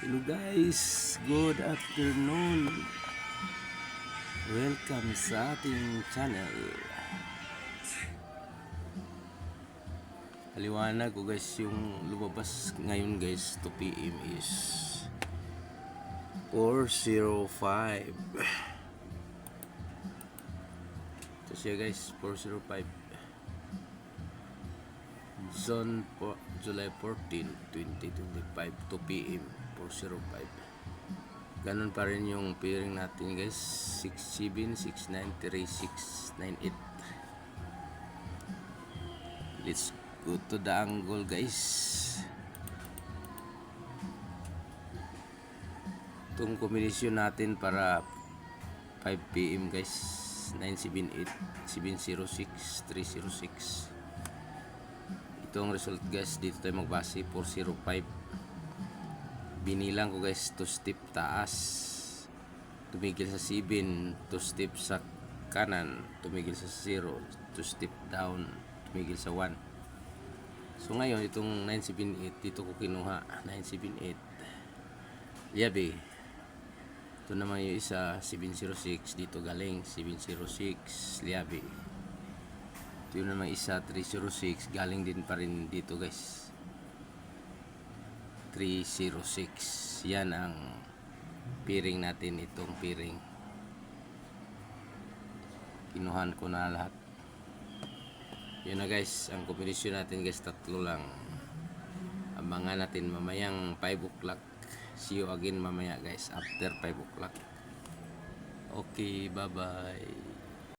Hello guys, good afternoon. Welcome sa ating channel. Paliwanag ko guys, yung lumabas ngayon guys 2 PM is 4:05. Ito siya guys, 4:05. Zone po, July 14, 2025, 2 PM, 4:05. Ganun pa rin yung pairing natin guys, 67, 69, 36, 98. Let's go to the angle guys. Itong kombinasyon natin para 5 PM guys, 978, 706, 306. Itong result guys, dito tayo magbase, 405. Binilang ko guys 2 step taas, tumigil sa 7, 2 step sa kanan, tumigil sa 0, 2 step down, tumigil sa 1. So ngayon itong 978 dito ko kinuha, 978 liabe. Ito naman yung isa 706, dito galing 706 liabe. Ito yung naman isa 306, galing din pa rin dito guys, 306. Yan ang pairing natin. Itong pairing kinuhan ko na lahat. Yun na guys, ang kombinasyon natin guys, tatlo lang. Abangan natin mamayang 5 o'clock. See you again mamaya guys, after 5 o'clock. Okay, bye bye.